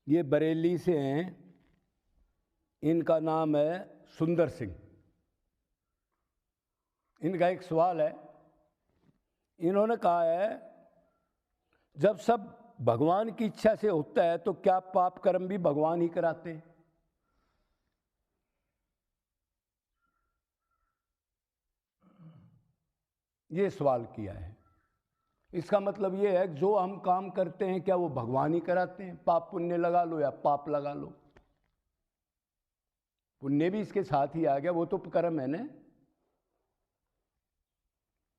ये बरेली से हैं, इनका नाम है सुंदर सिंह। इनका एक सवाल है, इन्होंने कहा है जब सब भगवान की इच्छा से होता है तो क्या पाप कर्म भी भगवान ही कराते हैं? ये सवाल किया है। इसका मतलब ये है कि जो हम काम करते हैं क्या वो भगवान ही कराते हैं? पाप पुण्य लगा लो या पाप लगा लो, पुण्य भी इसके साथ ही आ गया, वो तो कर्म है ना।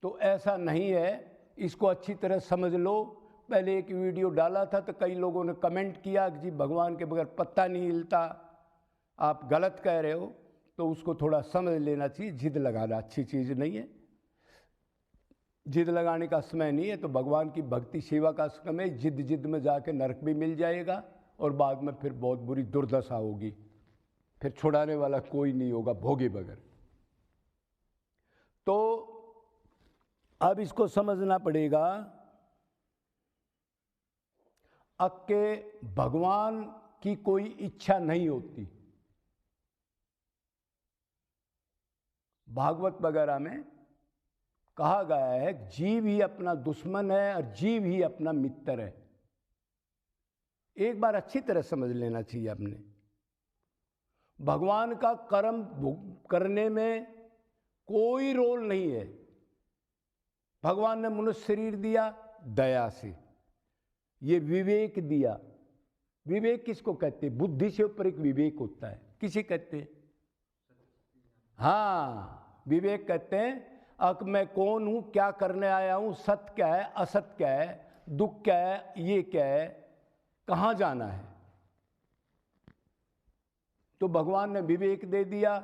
तो ऐसा नहीं है, इसको अच्छी तरह समझ लो। पहले एक वीडियो डाला था तो कई लोगों ने कमेंट किया कि जी भगवान के बगैर पत्ता नहीं हिलता, आप गलत कह रहे हो। तो उसको थोड़ा समझ लेना चाहिए, जिद लगाना अच्छी चीज़ नहीं है, जिद लगाने का समय नहीं है। तो भगवान की भक्ति सेवा का समय, जिद जिद में जाके नरक भी मिल जाएगा और बाद में फिर बहुत बुरी दुर्दशा होगी, फिर छुड़ाने वाला कोई नहीं होगा भोगे बगैर। तो अब इसको समझना पड़ेगा कि भगवान की कोई इच्छा नहीं होती। भागवत वगैरह में कहा गया है जीव ही अपना दुश्मन है और जीव ही अपना मित्र है। एक बार अच्छी तरह समझ लेना चाहिए आपने, भगवान का कर्म करने में कोई रोल नहीं है। भगवान ने मनुष्य शरीर दिया दया से, ये विवेक दिया। विवेक किसको कहते हैं? बुद्धि से ऊपर एक विवेक होता है, किसे कहते हैं? हाँ, विवेक कहते हैं अब मैं कौन हूं, क्या करने आया हूं, सत्य क्या है, असत्य क्या है, दुख क्या है, ये क्या है, कहां जाना है। तो भगवान ने विवेक दे दिया।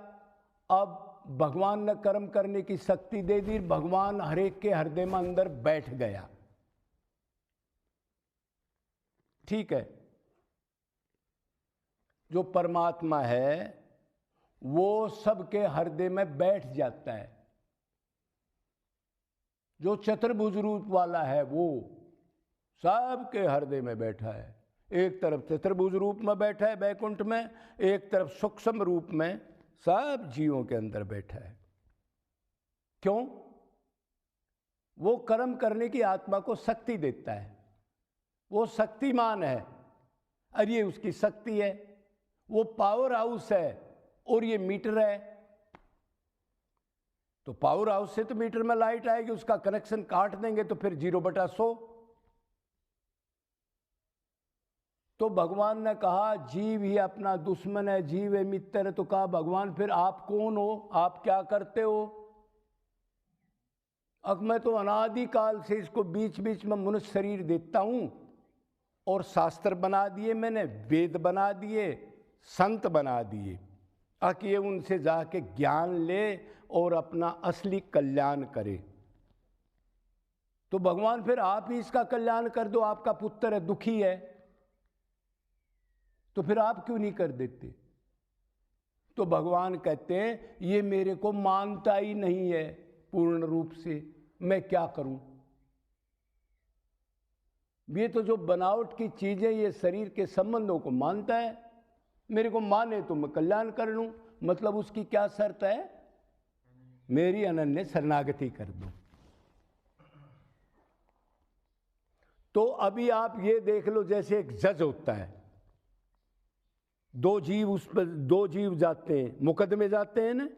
अब भगवान ने कर्म करने की शक्ति दे दी, भगवान हरेक के हृदय में अंदर बैठ गया। ठीक है, जो परमात्मा है वो सबके हृदय में बैठ जाता है। जो चतुर्भुज रूप वाला है वो सबके हृदय में बैठा है। एक तरफ चतुर्भुज रूप में बैठा है बैकुंठ में, एक तरफ सूक्ष्म रूप में सब जीवों के अंदर बैठा है। क्यों? वो कर्म करने की आत्मा को शक्ति देता है, वो शक्तिमान है और ये उसकी शक्ति है। वो पावर हाउस है और ये मीटर है। तो पावर हाउस से तो मीटर में लाइट आएगी, उसका कनेक्शन काट देंगे तो फिर 0/100। तो भगवान ने कहा जीव ही अपना दुश्मन है, जीव है मित्र है। तो कहा भगवान फिर आप कौन हो, आप क्या करते हो? अब मैं तो अनादिकाल से इसको बीच बीच में मनुष्य शरीर देता हूं और शास्त्र बना दिए मैंने, वेद बना दिए, संत बना दिए, ये उनसे जाके ज्ञान ले और अपना असली कल्याण करे। तो भगवान फिर आप ही इसका कल्याण कर दो, आपका पुत्र है, दुखी है, तो फिर आप क्यों नहीं कर देते? तो भगवान कहते हैं ये मेरे को मानता ही नहीं है पूर्ण रूप से, मैं क्या करूं? ये तो जो बनावट की चीजें, ये शरीर के संबंधों को मानता है, मेरे को माने तो मैं कल्याण कर लूं। मतलब उसकी क्या शर्त है? मेरी अनन्य शरणागति कर दो। तो अभी आप ये देख लो, जैसे एक जज होता है, दो जीव उस पर, दो जीव जाते हैं मुकदमे जाते हैं ना,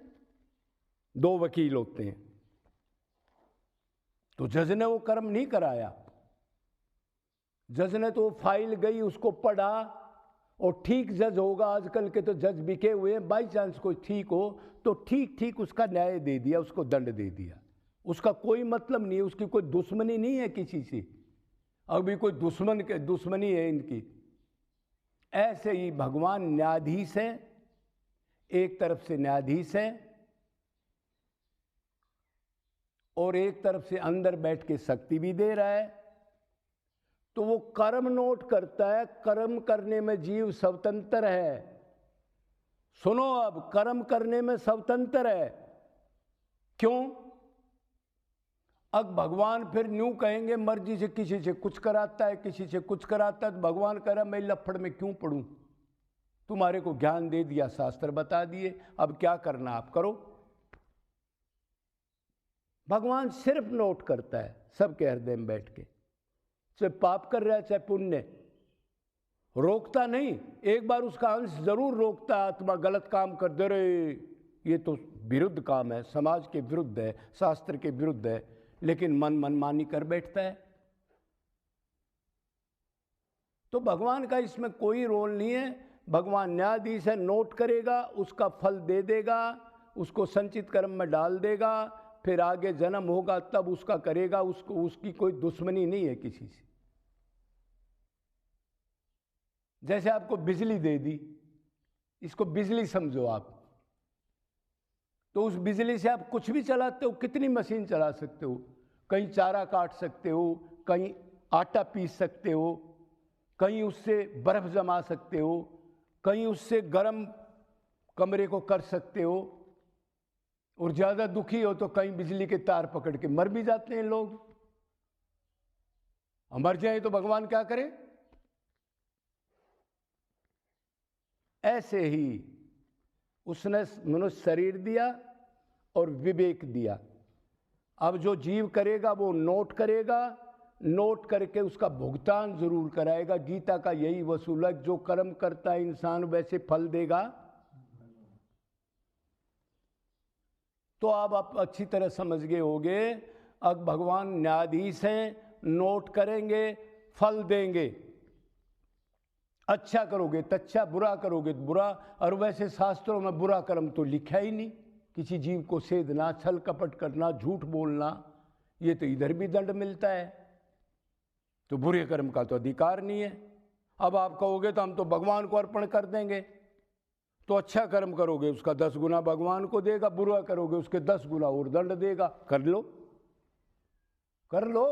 दो वकील होते हैं। तो जज ने वो कर्म नहीं कराया, जज ने तो फाइल गई, उसको पढ़ा और ठीक जज होगा। आजकल के तो जज बिके हुए हैं, बाई चांस कोई ठीक हो तो ठीक ठीक उसका न्याय दे दिया, उसको दंड दे दिया। उसका कोई मतलब नहीं है, उसकी कोई दुश्मनी नहीं है किसी से, अभी कोई दुश्मनी है इनकी। ऐसे ही भगवान न्यायाधीश है, एक तरफ से न्यायाधीश है और एक तरफ से अंदर बैठ के शक्ति भी दे रहा है। तो वो कर्म नोट करता है, कर्म करने में जीव स्वतंत्र है। सुनो, अब कर्म करने में स्वतंत्र है। क्यों? अब भगवान फिर न्यू कहेंगे मर्जी से किसी से कुछ कराता है, किसी से कुछ कराता है, तो भगवान कह रहा मैं लफड़ में क्यों पढ़ूं, तुम्हारे को ज्ञान दे दिया, शास्त्र बता दिए, अब क्या करना आप करो। भगवान सिर्फ नोट करता है सबके हृदय में बैठ के, चाहे पाप कर रहा है चाहे पुण्य, रोकता नहीं। एक बार उसका अंश जरूर रोकता, आत्मा गलत काम कर दे रहे, ये तो विरुद्ध काम है, समाज के विरुद्ध है, शास्त्र के विरुद्ध है, लेकिन मन मनमानी कर बैठता है। तो भगवान का इसमें कोई रोल नहीं है। भगवान न्यायाधीश है, नोट करेगा, उसका फल दे देगा, उसको संचित कर्म में डाल देगा, फिर आगे जन्म होगा तब उसका करेगा, उसको उसकी कोई दुश्मनी नहीं है किसी से। जैसे आपको बिजली दे दी, इसको बिजली समझो आप, तो उस बिजली से आप कुछ भी चलाते हो, कितनी मशीन चला सकते हो, कहीं चारा काट सकते हो, कहीं आटा पीस सकते हो, कहीं उससे बर्फ जमा सकते हो, कहीं उससे गर्म कमरे को कर सकते हो, और ज़्यादा दुखी हो तो कहीं बिजली के तार पकड़ के मर भी जाते हैं लोग। मर जाए तो भगवान क्या करे। ऐसे ही उसने मनुष्य शरीर दिया और विवेक दिया। अब जो जीव करेगा वो नोट करेगा, नोट करके उसका भुगतान जरूर कराएगा। गीता का यही वसूल है, जो कर्म करता है इंसान वैसे फल देगा। तो अब आप अच्छी तरह समझ गए होंगे, अब भगवान न्यायाधीश हैं, नोट करेंगे, फल देंगे। अच्छा करोगे तो अच्छा, बुरा करोगे तो बुरा। और वैसे शास्त्रों में बुरा कर्म तो लिखा ही नहीं, किसी जीव को सेधना, छल कपट करना, झूठ बोलना, ये तो इधर भी दंड मिलता है, तो बुरे कर्म का तो अधिकार नहीं है। अब आप कहोगे तो हम तो भगवान को अर्पण कर देंगे, तो अच्छा कर्म करोगे उसका 10 गुना भगवान को देगा, बुरा करोगे उसके 10 गुना और दंड देगा। कर लो, कर लो,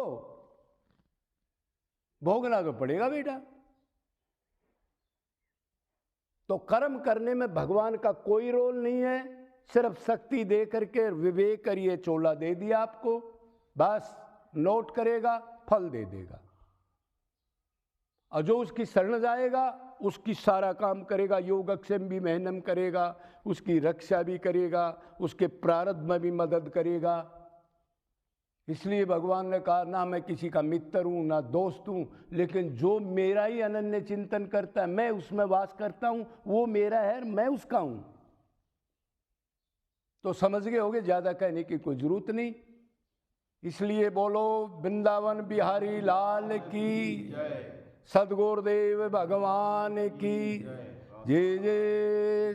भोगना तो पड़ेगा बेटा। तो कर्म करने में भगवान का कोई रोल नहीं है, सिर्फ शक्ति दे करके विवेक करिए, चोला दे दिया आपको, बस नोट करेगा, फल दे देगा। और जो उसकी शरण जाएगा उसकी सारा काम करेगा, योगक्षेम भी मेहनत करेगा, उसकी रक्षा भी करेगा, उसके प्रारब्ध में भी मदद करेगा। इसलिए भगवान ने कहा ना मैं किसी का मित्र हूँ ना दोस्त हूँ, लेकिन जो मेरा ही अनन्य चिंतन करता है, मैं उसमें वास करता हूँ, वो मेरा है, मैं उसका हूँ। तो समझ गए होगे, ज़्यादा कहने की कोई जरूरत नहीं। इसलिए बोलो वृंदावन बिहारी लाल की, सद्गुरुदेव भगवान की जय जय।